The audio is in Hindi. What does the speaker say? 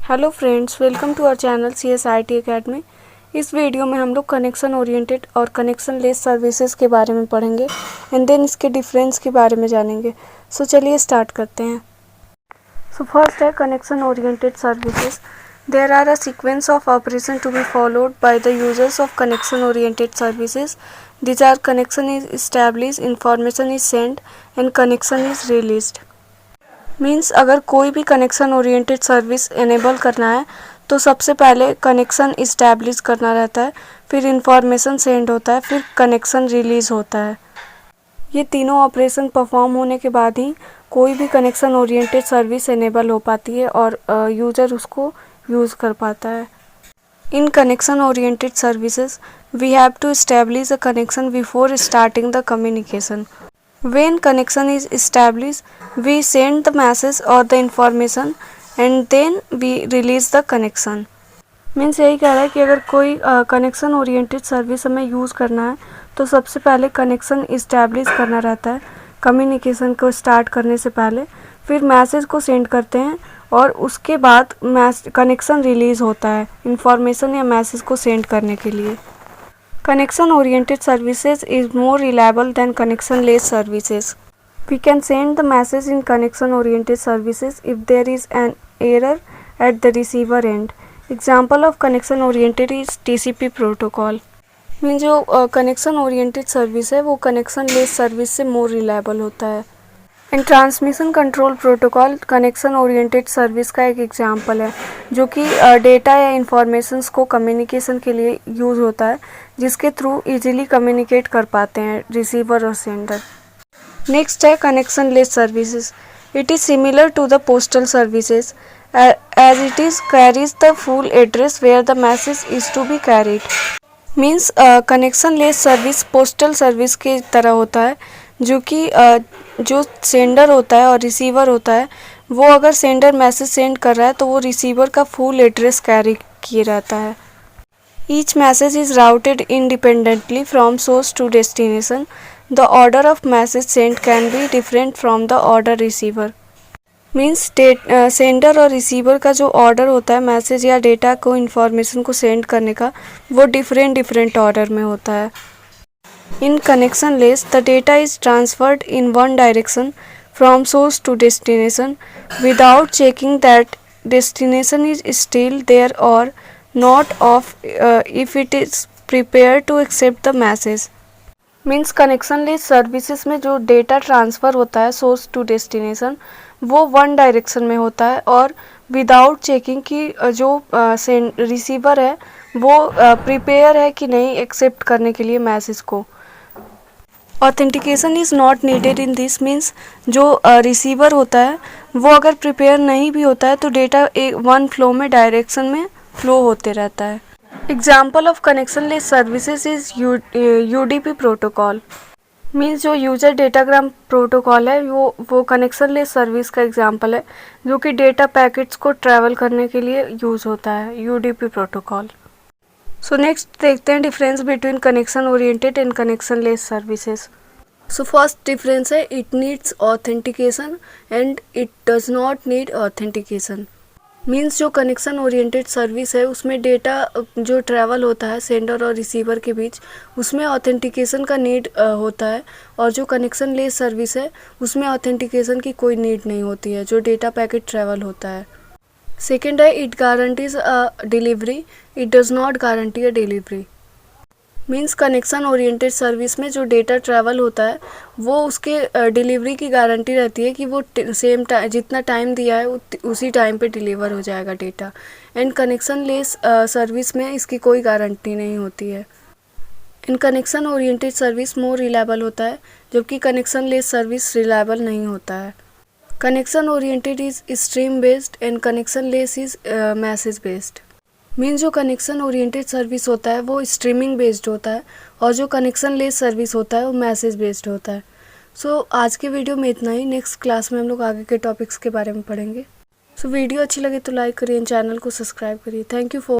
Hello friends, welcome to our channel CSIT academy. इस वीडियो में हम लोग कनेक्शन ओरिएंटेड और कनेक्शन लेस सर्विसेज के बारे में पढ़ेंगे एंड देन इसके डिफरेंस के बारे में जानेंगे। सो चलिए स्टार्ट करते हैं। सो फर्स्ट है connection oriented services. There are a sequence of operation to be followed by the users of connection oriented services. These are connection is establish, information is send and connection is released. Means अगर कोई भी कनेक्शन ओरिएंटेड सर्विस इनेबल करना है तो सबसे पहले कनेक्शन इस्टेब्लिश करना रहता है, फिर इंफॉर्मेशन सेंड होता है, फिर कनेक्शन रिलीज़ होता है। ये तीनों ऑपरेशन परफॉर्म होने के बाद ही कोई भी कनेक्शन ओरिएंटेड सर्विस इनेबल हो पाती है और यूज़र उसको यूज़ कर पाता है। In connection oriented services we have to establish a connection before starting the communication. When connection is established, we send the message or the information and then we release the connection. Means यही कह रहा है कि अगर कोई कनेक्शन ओरिएंटेड सर्विस हमें यूज़ करना है तो सबसे पहले कनेक्शन इस्टेब्लिश करना रहता है कम्युनिकेशन को स्टार्ट करने से पहले, फिर मैसेज को सेंड करते हैं और उसके बाद कनेक्शन रिलीज़ होता है इंफॉर्मेशन या मैसेज को सेंड करने के लिए। Connection oriented services is more reliable than connection less services. We can send the message in connection oriented services if there is an error at the receiver end. Example of connection oriented is TCP protocol. Mean जो कनेक्शन ओरिएंटेड सर्विस है वो कनेक्शन लेस सर्विस से मोर रिलायबल होता है। And transmission control protocol connection oriented service का एक एग्जांपल है जो कि डेटा या इंफॉर्मेशंस को कम्युनिकेशन के लिए यूज़ होता है, जिसके थ्रू इजीली कम्युनिकेट कर पाते हैं रिसीवर और सेंडर। नेक्स्ट है connectionless services. It is similar to the postal services as it is carries the full address where the message is to be carried. Means connectionless service postal service के तरह होता है, जो कि जो सेंडर होता है और रिसीवर होता है वो अगर सेंडर मैसेज सेंड कर रहा है तो वो रिसीवर का फुल एड्रेस कैरी किए रहता है। Each message is routed independently from source to destination. The order of message send can be different from the order receiver. Means sender और रिसीवर का जो ऑर्डर होता है मैसेज या डेटा को इंफॉर्मेशन को सेंड करने का वो डिफरेंट ऑर्डर में होता है। In connection less, the data is transferred in one direction from source to destination without checking that destination is still there or not of if it is prepared to accept the message. Means connectionless services में जो डेटा ट्रांसफ़र होता है सोर्स टू डेस्टिनेशन वो वन डायरेक्शन में होता है और विदाउट चेकिंग कि जो रिसीवर है वो प्रिपेयर है कि नहीं एक्सेप्ट करने के लिए मैसेज को। Authentication is not needed in this means जो रिसीवर होता है वो अगर प्रिपेयर नहीं भी होता है तो डेटा एक वन फ्लो में डायरेक्शन में फ्लो होते रहता है। Example of connection less services is UDP protocol. Means जो यूजर डेटाग्राम प्रोटोकॉल है वो कनेक्शन लेस सर्विस का एग्जाम्पल है जो कि डेटा पैकेट्स को ट्रैवल करने के लिए यूज़ होता है UDP प्रोटोकॉल। सो नेक्स्ट देखते हैं difference between connection oriented and connectionless services. So first difference है it needs authentication and it does not need authentication. Means जो कनेक्शन ओरिएंटेड सर्विस है उसमें डेटा जो ट्रैवल होता है सेंडर और रिसीवर के बीच उसमें ऑथेंटिकेशन का नीड होता है, और जो कनेक्शन लेस सर्विस है उसमें ऑथेंटिकेशन की कोई नीड नहीं होती है जो डेटा पैकेट ट्रैवल होता है। सेकेंड है it guarantees a delivery, it does not guarantee a delivery. Means connection oriented service में जो डेटा ट्रैवल होता है वो उसके डिलीवरी की गारंटी रहती है कि वो सेम टाइम जितना टाइम दिया है उसी टाइम पे डिलीवर हो जाएगा data. And connectionless service में इसकी कोई गारंटी नहीं होती है। In connection oriented service more reliable होता है जबकि कनेक्शन लेस सर्विस रिलायबल नहीं होता है। Connection oriented is stream based and connection less is message based. Means जो कनेक्शन ओरिएंटेड सर्विस होता है वो स्ट्रीमिंग बेस्ड होता है और जो कनेक्शन लेस सर्विस होता है वो मैसेज बेस्ड होता है। सो आज के वीडियो में इतना ही। नेक्स्ट क्लास में हम लोग आगे के टॉपिक्स के बारे में पढ़ेंगे। सो वीडियो अच्छी लगे तो लाइक करिए, चैनल को सब्सक्राइब करिए। Thank you for